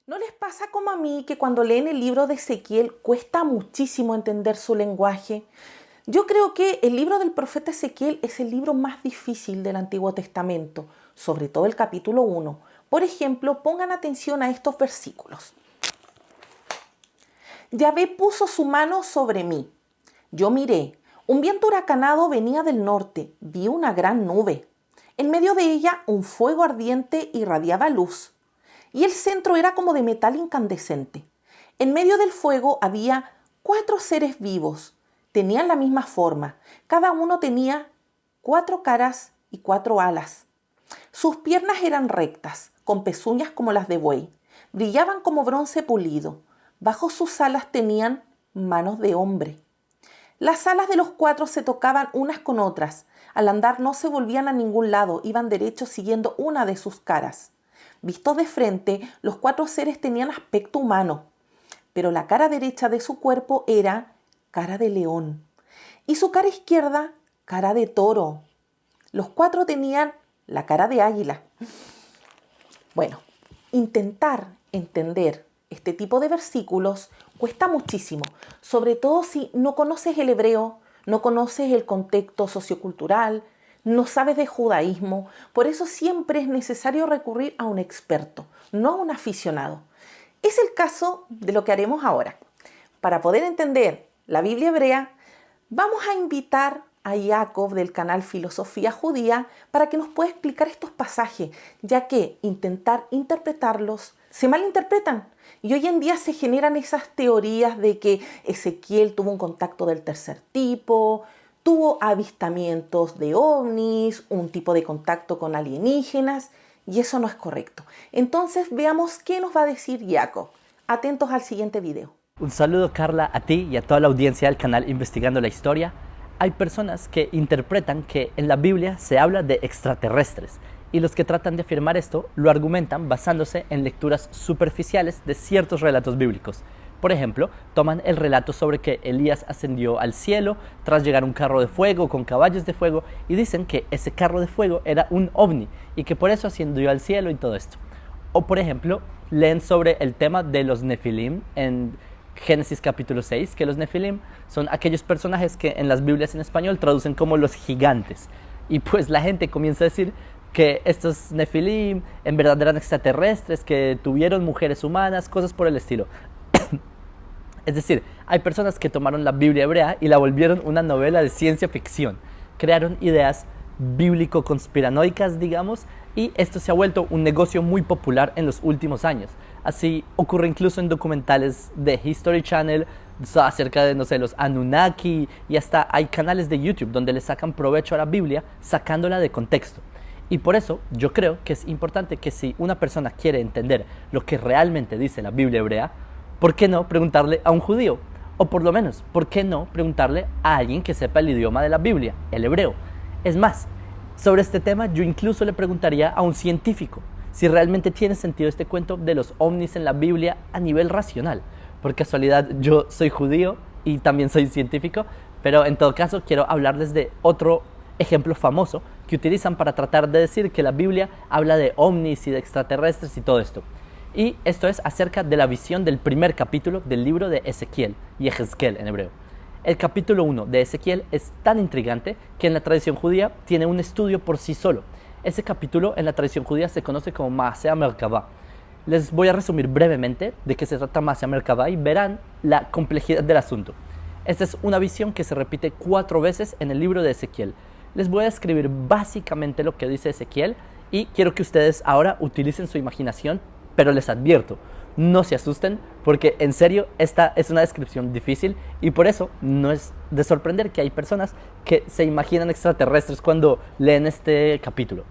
¿No les pasa como a mí que cuando leen el libro de Ezequiel cuesta muchísimo entender su lenguaje? Yo creo que el libro del profeta Ezequiel es el libro más difícil del Antiguo Testamento, sobre todo el capítulo 1. Por ejemplo, pongan atención a estos versículos. Yahvé puso su mano sobre mí. Yo miré. Un viento huracanado venía del norte. Vi una gran nube. En medio de ella un fuego ardiente irradiaba luz. Y el centro era como de metal incandescente. En medio del fuego había 4 seres vivos. Tenían la misma forma. Cada uno tenía 4 caras y 4 alas. Sus piernas eran rectas, con pezuñas como las de buey. Brillaban como bronce pulido. Bajo sus alas tenían manos de hombre. Las alas de los 4 se tocaban unas con otras. Al andar no se volvían a ningún lado, iban derechos siguiendo una de sus caras. Vistos de frente, los 4 seres tenían aspecto humano, pero la cara derecha de su cuerpo era cara de león y su cara izquierda cara de toro. Los 4 tenían la cara de águila. Bueno, intentar entender este tipo de versículos cuesta muchísimo, sobre todo si no conoces el hebreo, no conoces el contexto sociocultural, no sabes de judaísmo. Por eso siempre es necesario recurrir a un experto, no a un aficionado. Es el caso de lo que haremos ahora. Para poder entender la Biblia hebrea, vamos a invitar a Jacob del canal Filosofía Judía para que nos pueda explicar estos pasajes, ya que intentar interpretarlos se malinterpretan. Y hoy en día se generan esas teorías de que Ezequiel tuvo un contacto del tercer tipo, tuvo avistamientos de ovnis, un tipo de contacto con alienígenas, y eso no es correcto. Entonces veamos qué nos va a decir Jacob. Atentos al siguiente video. Un saludo, Carla, a ti y a toda la audiencia del canal Investigando la Historia. Hay personas que interpretan que en la Biblia se habla de extraterrestres, y los que tratan de afirmar esto lo argumentan basándose en lecturas superficiales de ciertos relatos bíblicos. Por ejemplo, toman el relato sobre que Elías ascendió al cielo tras llegar un carro de fuego con caballos de fuego y dicen que ese carro de fuego era un ovni y que por eso ascendió al cielo y todo esto. O por ejemplo, leen sobre el tema de los Nefilim en Génesis capítulo 6, que los Nefilim son aquellos personajes que en las Biblias en español traducen como los gigantes. Y pues la gente comienza a decir que estos Nefilim en verdad eran extraterrestres, que tuvieron mujeres humanas, cosas por el estilo. Es decir, hay personas que tomaron la Biblia hebrea y la volvieron una novela de ciencia ficción. Crearon ideas bíblico-conspiranoicas, digamos, y esto se ha vuelto un negocio muy popular en los últimos años. Así ocurre incluso en documentales de History Channel acerca de, no sé, los Anunnaki, y hasta hay canales de YouTube donde le sacan provecho a la Biblia sacándola de contexto. Y por eso yo creo que es importante que si una persona quiere entender lo que realmente dice la Biblia hebrea, ¿por qué no preguntarle a un judío? O por lo menos, ¿por qué no preguntarle a alguien que sepa el idioma de la Biblia, el hebreo? Es más, sobre este tema yo incluso le preguntaría a un científico si realmente tiene sentido este cuento de los ovnis en la Biblia a nivel racional. Por casualidad yo soy judío y también soy científico, pero en todo caso quiero hablarles de otro ejemplo famoso que utilizan para tratar de decir que la Biblia habla de ovnis y de extraterrestres y todo esto. Y esto es acerca de la visión del primer capítulo del libro de Ezequiel, Yehezkel en hebreo. El capítulo 1 de Ezequiel es tan intrigante que en la tradición judía tiene un estudio por sí solo. Ese capítulo en la tradición judía se conoce como Maaseh Merkavah. Les voy a resumir brevemente de qué se trata Maaseh Merkavah y verán la complejidad del asunto. Esta es una visión que se repite 4 veces en el libro de Ezequiel. Les voy a describir básicamente lo que dice Ezequiel y quiero que ustedes ahora utilicen su imaginación, pero les advierto, no se asusten porque en serio esta es una descripción difícil y por eso no es de sorprender que hay personas que se imaginan extraterrestres cuando leen este capítulo.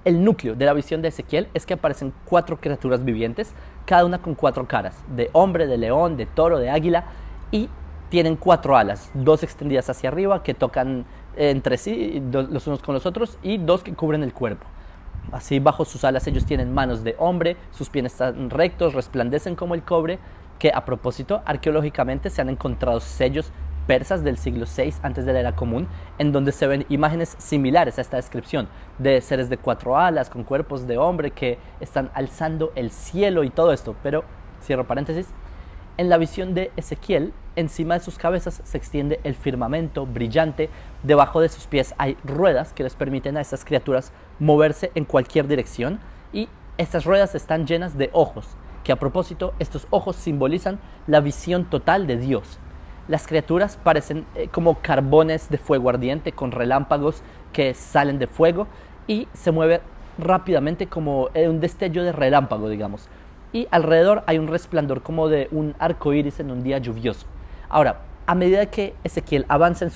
El núcleo de la visión de Ezequiel es que aparecen 4 criaturas vivientes, cada una con 4 caras, de hombre, de león, de toro, de águila, y tienen 4 alas, 2 extendidas hacia arriba que tocan entre sí los unos con los otros y 2 que cubren el cuerpo. Así bajo sus alas ellos tienen manos de hombre, sus pies están rectos, resplandecen como el cobre, que a propósito arqueológicamente se han encontrado sellos persas del siglo VI antes de la era común, en donde se ven imágenes similares a esta descripción de seres de 4 alas con cuerpos de hombre que están alzando el cielo y todo esto. Pero, cierro paréntesis, en la visión de Ezequiel, encima de sus cabezas se extiende el firmamento brillante, debajo de sus pies hay ruedas que les permiten a estas criaturas moverse en cualquier dirección, y estas ruedas están llenas de ojos, que a propósito, estos ojos simbolizan la visión total de Dios. Las criaturas parecen como carbones de fuego ardiente con relámpagos que salen de fuego y se mueve rápidamente como un destello de relámpago, digamos. Y alrededor hay un resplandor como de un arco iris en un día lluvioso. Ahora, a medida que Ezequiel avanza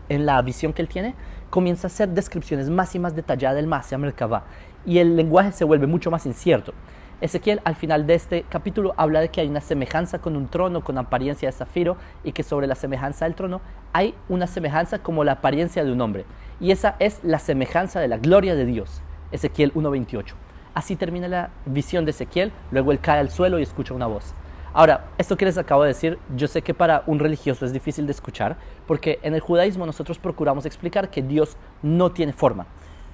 en la visión que él tiene, comienza a hacer descripciones más y más detalladas del Maaseh Merkavah, y el lenguaje se vuelve mucho más incierto. Ezequiel, al final de este capítulo, habla de que hay una semejanza con un trono con apariencia de zafiro, y que sobre la semejanza del trono hay una semejanza como la apariencia de un hombre. Y esa es la semejanza de la gloria de Dios. Ezequiel 1:28. Así termina la visión de Ezequiel, luego él cae al suelo y escucha una voz. Ahora, esto que les acabo de decir, yo sé que para un religioso es difícil de escuchar, porque en el judaísmo nosotros procuramos explicar que Dios no tiene forma.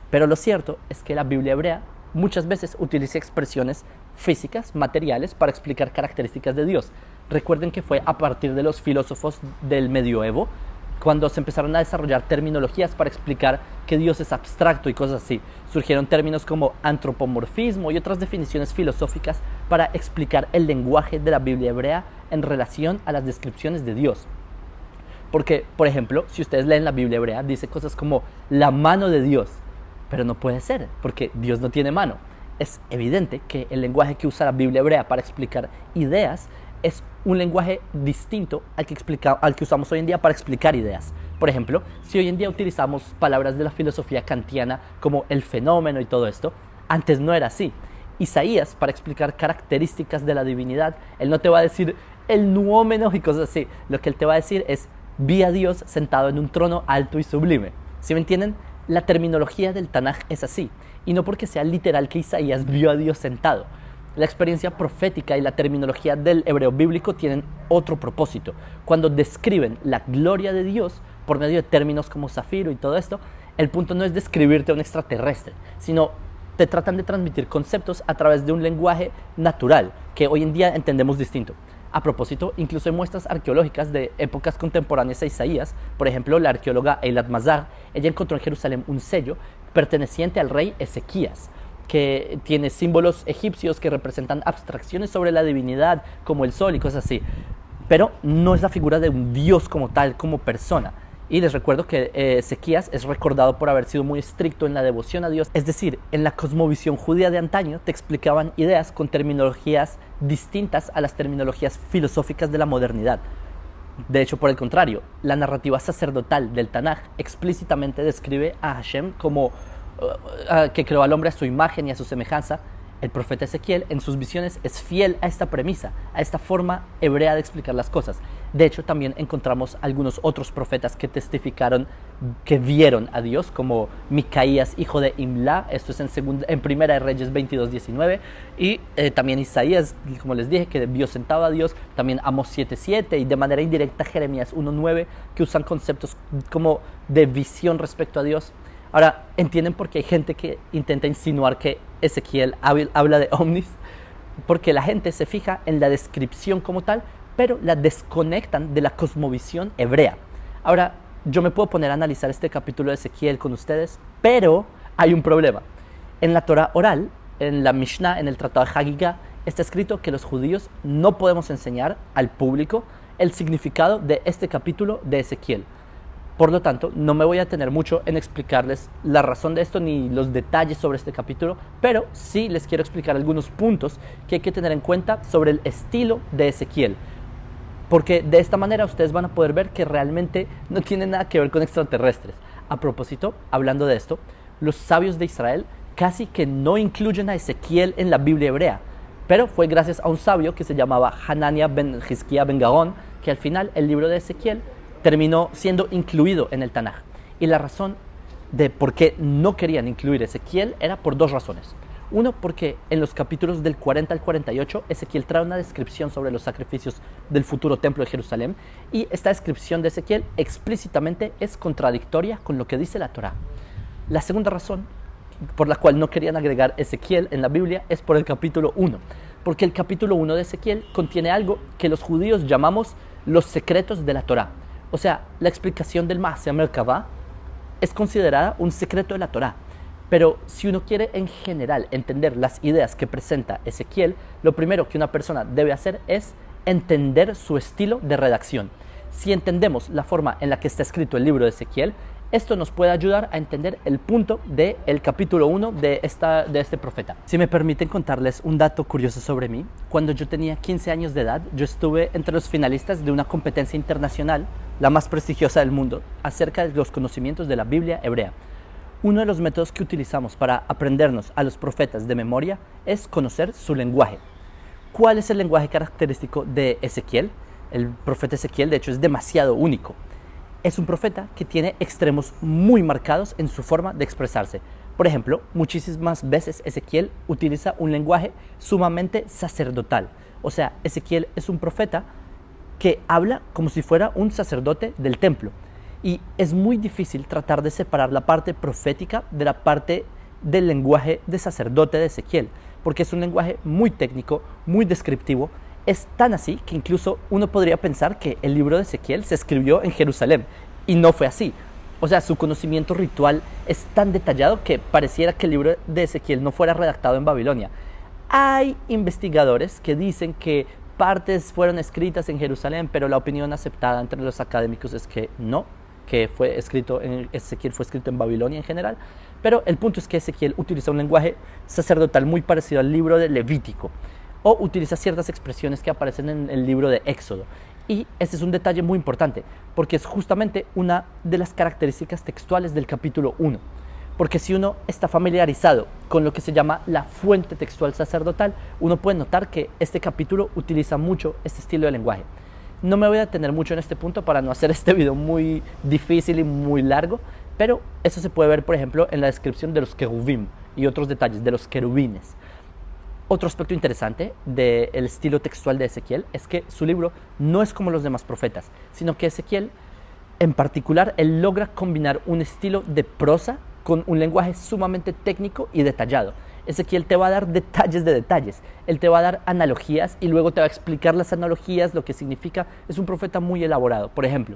Pero lo cierto es que la Biblia hebrea muchas veces utiliza expresiones físicas, materiales, para explicar características de Dios. Recuerden que fue a partir de los filósofos del medioevo cuando se empezaron a desarrollar terminologías para explicar que Dios es abstracto y cosas así. Surgieron términos como antropomorfismo y otras definiciones filosóficas para explicar el lenguaje de la Biblia hebrea en relación a las descripciones de Dios. Porque, por ejemplo, si ustedes leen la Biblia hebrea, dice cosas como la mano de Dios, pero no puede ser, porque Dios no tiene mano. Es evidente que el lenguaje que usa la Biblia hebrea para explicar ideas es un lenguaje distinto al que usamos hoy en día para explicar ideas. Por ejemplo, si hoy en día utilizamos palabras de la filosofía kantiana como el fenómeno y todo esto, antes no era así. Isaías, para explicar características de la divinidad, él no te va a decir el nuómeno y cosas así. Lo que él te va a decir es: vi a Dios sentado en un trono alto y sublime. ¿Sí me entienden? La terminología del Tanaj es así, y no porque sea literal que Isaías vio a Dios sentado. La experiencia profética y la terminología del hebreo bíblico tienen otro propósito. Cuando describen la gloria de Dios por medio de términos como zafiro y todo esto, el punto no es describirte a un extraterrestre, sino te tratan de transmitir conceptos a través de un lenguaje natural que hoy en día entendemos distinto. A propósito, incluso hay muestras arqueológicas de épocas contemporáneas a Isaías. Por ejemplo, la arqueóloga Eilat Mazar, ella encontró en Jerusalén un sello perteneciente al rey Ezequías, que tiene símbolos egipcios que representan abstracciones sobre la divinidad, como el sol y cosas así. Pero no es la figura de un dios como tal, como persona. Y les recuerdo que Ezequías es recordado por haber sido muy estricto en la devoción a Dios. Es decir, en la cosmovisión judía de antaño te explicaban ideas con terminologías distintas a las terminologías filosóficas de la modernidad. De hecho, por el contrario, la narrativa sacerdotal del Tanaj explícitamente describe a Hashem como que creó al hombre a su imagen y a su semejanza. El profeta Ezequiel en sus visiones es fiel a esta premisa, a esta forma hebrea de explicar las cosas. De hecho, también encontramos algunos otros profetas que testificaron que vieron a Dios, como Micaías, hijo de Imla, esto es en Primera de Reyes 22:19, y también Isaías, como les dije, que vio sentado a Dios, también Amós 7:7, y de manera indirecta Jeremías 1:9, que usan conceptos como de visión respecto a Dios. Ahora, ¿entienden por qué hay gente que intenta insinuar que Ezequiel habla de ovnis? Porque la gente se fija en la descripción como tal, pero la desconectan de la cosmovisión hebrea. Ahora, yo me puedo poner a analizar este capítulo de Ezequiel con ustedes, pero hay un problema. En la Torah oral, en la Mishnah, en el Tratado de Hagigah, está escrito que los judíos no podemos enseñar al público el significado de este capítulo de Ezequiel. Por lo tanto, no me voy a detener mucho en explicarles la razón de esto ni los detalles sobre este capítulo, pero sí les quiero explicar algunos puntos que hay que tener en cuenta sobre el estilo de Ezequiel. Porque de esta manera ustedes van a poder ver que realmente no tiene nada que ver con extraterrestres. A propósito, hablando de esto, los sabios de Israel casi que no incluyen a Ezequiel en la Biblia hebrea, pero fue gracias a un sabio que se llamaba Hanania ben Hizkia ben Gaón que al final el libro de Ezequiel terminó siendo incluido en el Tanaj. Y la razón de por qué no querían incluir Ezequiel era por dos razones. Uno, porque en los capítulos del 40 al 48, Ezequiel trae una descripción sobre los sacrificios del futuro templo de Jerusalén, y esta descripción de Ezequiel explícitamente es contradictoria con lo que dice la Torá. La segunda razón por la cual no querían agregar Ezequiel en la Biblia es por el capítulo 1, porque el capítulo 1 de Ezequiel contiene algo que los judíos llamamos los secretos de la Torá. O sea, la explicación del Maaseh Merkavah es considerada un secreto de la Torá. Pero si uno quiere en general entender las ideas que presenta Ezequiel, lo primero que una persona debe hacer es entender su estilo de redacción. Si entendemos la forma en la que está escrito el libro de Ezequiel, esto nos puede ayudar a entender el punto del capítulo 1 de este profeta. Si me permiten contarles un dato curioso sobre mí, cuando yo tenía 15 años de edad, yo estuve entre los finalistas de una competencia internacional, la más prestigiosa del mundo, acerca de los conocimientos de la Biblia hebrea. Uno de los métodos que utilizamos para aprendernos a los profetas de memoria es conocer su lenguaje. ¿Cuál es el lenguaje característico de Ezequiel? El profeta Ezequiel, de hecho, es demasiado único. Es un profeta que tiene extremos muy marcados en su forma de expresarse. Por ejemplo, muchísimas veces Ezequiel utiliza un lenguaje sumamente sacerdotal. O sea, Ezequiel es un profeta que habla como si fuera un sacerdote del templo. Y es muy difícil tratar de separar la parte profética de la parte del lenguaje de sacerdote de Ezequiel, porque es un lenguaje muy técnico, muy descriptivo. Es tan así que incluso uno podría pensar que el libro de Ezequiel se escribió en Jerusalén, y no fue así. O sea, su conocimiento ritual es tan detallado que pareciera que el libro de Ezequiel no fuera redactado en Babilonia. Hay investigadores que dicen que partes fueron escritas en Jerusalén, pero la opinión aceptada entre los académicos es que no, que Ezequiel fue escrito en Babilonia en general. Pero el punto es que Ezequiel utiliza un lenguaje sacerdotal muy parecido al libro de Levítico, o utiliza ciertas expresiones que aparecen en el libro de Éxodo. Y este es un detalle muy importante, porque es justamente una de las características textuales del capítulo 1. Porque si uno está familiarizado con lo que se llama la fuente textual sacerdotal, uno puede notar que este capítulo utiliza mucho este estilo de lenguaje. No me voy a detener mucho en este punto para no hacer este video muy difícil y muy largo, pero eso se puede ver, por ejemplo, en la descripción de los querubim y otros detalles de los querubines. Otro aspecto interesante del estilo textual de Ezequiel es que su libro no es como los demás profetas, sino que Ezequiel, en particular, él logra combinar un estilo de prosa con un lenguaje sumamente técnico y detallado. Ezequiel te va a dar detalles de detalles, él te va a dar analogías y luego te va a explicar las analogías, lo que significa. Es un profeta muy elaborado. Por ejemplo,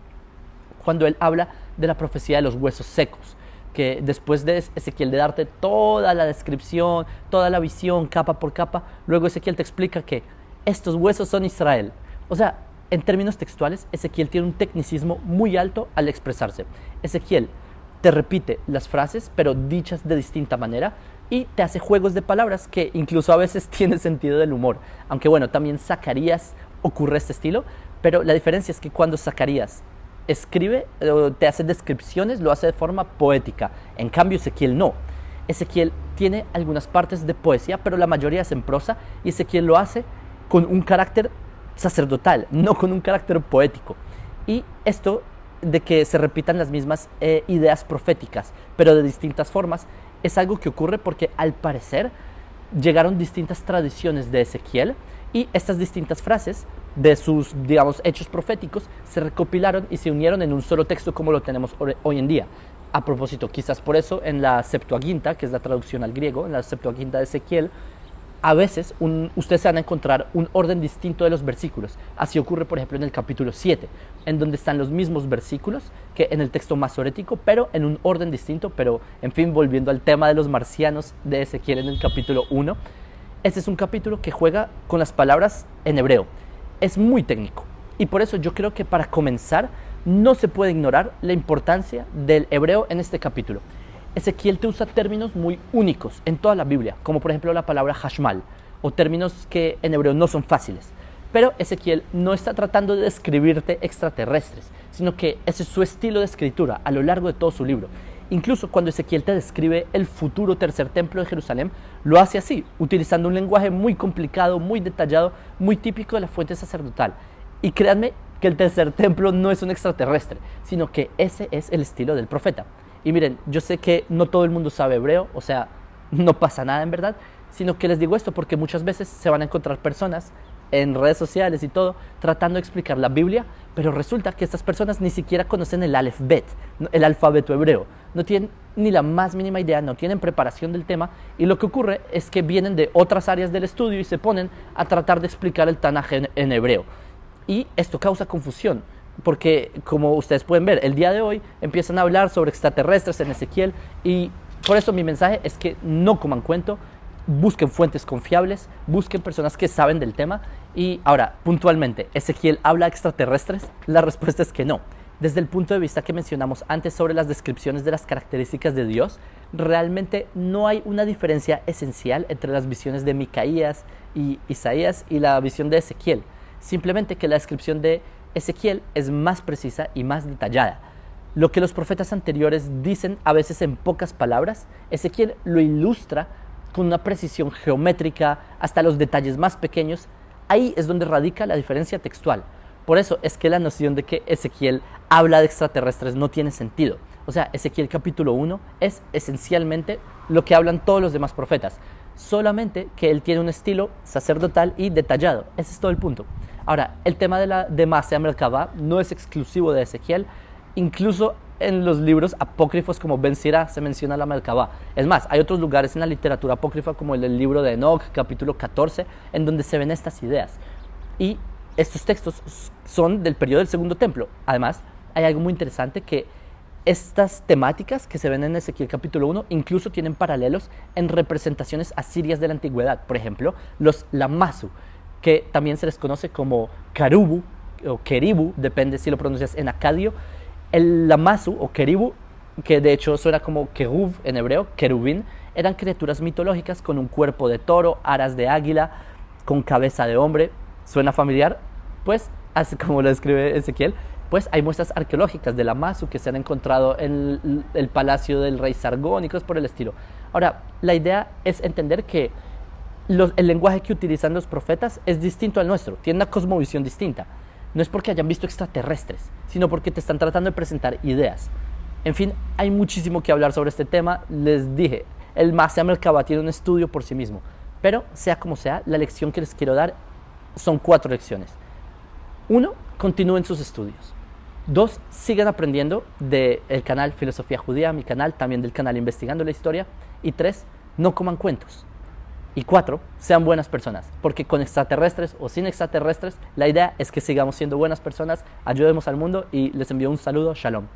cuando él habla de la profecía de los huesos secos, que después de Ezequiel de darte toda la descripción, toda la visión, capa por capa, luego Ezequiel te explica que estos huesos son Israel. O sea, en términos textuales, Ezequiel tiene un tecnicismo muy alto al expresarse. Ezequiel te repite las frases, pero dichas de distinta manera, y te hace juegos de palabras que incluso a veces tienen sentido del humor. Aunque bueno, también Zacarías ocurre este estilo, pero la diferencia es que cuando Zacarías escribe, te hace descripciones, lo hace de forma poética. En cambio, Ezequiel no. Ezequiel tiene algunas partes de poesía, pero la mayoría es en prosa, y Ezequiel lo hace con un carácter sacerdotal, no con un carácter poético. Y esto de que se repitan las mismas ideas proféticas, pero de distintas formas, es algo que ocurre porque al parecer llegaron distintas tradiciones de Ezequiel, y estas distintas frases de sus, digamos, hechos proféticos se recopilaron y se unieron en un solo texto como lo tenemos hoy en día. A propósito, quizás por eso en la Septuaginta, que es la traducción al griego, en la Septuaginta de Ezequiel, a veces ustedes se van a encontrar un orden distinto de los versículos. Así ocurre, por ejemplo, en el capítulo 7, en donde están los mismos versículos que en el texto masorético, pero en un orden distinto. Pero, en fin, volviendo al tema de los marcianos de Ezequiel en el capítulo 1, este es un capítulo que juega con las palabras en hebreo. Es muy técnico, y por eso yo creo que para comenzar no se puede ignorar la importancia del hebreo en este capítulo. Ezequiel te usa términos muy únicos en toda la Biblia, como por ejemplo la palabra hashmal, o términos que en hebreo no son fáciles. Pero Ezequiel no está tratando de describirte extraterrestres, sino que ese es su estilo de escritura a lo largo de todo su libro. Incluso cuando Ezequiel te describe el futuro tercer templo de Jerusalén, lo hace así, utilizando un lenguaje muy complicado, muy detallado, muy típico de la fuente sacerdotal. Y créanme que el tercer templo no es un extraterrestre, sino que ese es el estilo del profeta. Y miren, yo sé que no todo el mundo sabe hebreo, o sea, no pasa nada en verdad. sino que les digo esto porque muchas veces se van a encontrar personas en redes sociales y todo, tratando de explicar la Biblia, pero resulta que estas personas ni siquiera conocen el alefbet, el alfabeto hebreo, no tienen ni la más mínima idea, no tienen preparación del tema, y lo que ocurre es que vienen de otras áreas del estudio y se ponen a tratar de explicar el Tanaj en hebreo. Y esto causa confusión, porque como ustedes pueden ver, el día de hoy empiezan a hablar sobre extraterrestres en Ezequiel, y por eso mi mensaje es que no coman cuento, busquen fuentes confiables, busquen personas que saben del tema. Y ahora, puntualmente, ¿Ezequiel habla de extraterrestres? La respuesta es que no. Desde el punto de vista que mencionamos antes sobre las descripciones de las características de Dios, realmente no hay una diferencia esencial entre las visiones de Micaías y Isaías y la visión de Ezequiel. Simplemente que la descripción de Ezequiel es más precisa y más detallada. Lo que los profetas anteriores dicen a veces en pocas palabras, Ezequiel lo ilustra con una precisión geométrica hasta los detalles más pequeños. Ahí es donde radica la diferencia textual. Por eso es que la noción de que Ezequiel habla de extraterrestres no tiene sentido. O sea, Ezequiel capítulo 1 es esencialmente lo que hablan todos los demás profetas, solamente que él tiene un estilo sacerdotal y detallado. Ese es todo el punto. Ahora, el tema de Maaseh Merkabah no es exclusivo de Ezequiel, incluso en los libros apócrifos como Ben Sira se menciona la Merkabah. Es más, hay otros lugares en la literatura apócrifa como el libro de Enoch, capítulo 14, en donde se ven estas ideas. Y estos textos son del periodo del Segundo Templo. Además, hay algo muy interesante que estas temáticas que se ven en Ezequiel capítulo 1 incluso tienen paralelos en representaciones asirias de la antigüedad. Por ejemplo, los Lamazu, que también se les conoce como Karubu o Keribu, depende si lo pronuncias en acadio. El Lamazu o Keribu, que de hecho suena como Keruv en hebreo, querubín, eran criaturas mitológicas con un cuerpo de toro, aras de águila, con cabeza de hombre. ¿Suena familiar? Pues, así como lo describe Ezequiel, pues hay muestras arqueológicas de Lamazu que se han encontrado en el palacio del rey Sargón y cosas por el estilo. Ahora, la idea es entender que el lenguaje que utilizan los profetas es distinto al nuestro, tiene una cosmovisión distinta. No es porque hayan visto extraterrestres, sino porque te están tratando de presentar ideas. En fin, hay muchísimo que hablar sobre este tema. Les dije, el Maaseh Merkabah tiene un estudio por sí mismo. Pero, sea como sea, la lección que les quiero dar son 4 lecciones. 1, continúen sus estudios. 2, sigan aprendiendo del canal Filosofía Judía, mi canal, también del canal Investigando la Historia. Y 3, no coman cuentos. Y 4, sean buenas personas, porque con extraterrestres o sin extraterrestres, la idea es que sigamos siendo buenas personas, ayudemos al mundo y les envío un saludo, shalom.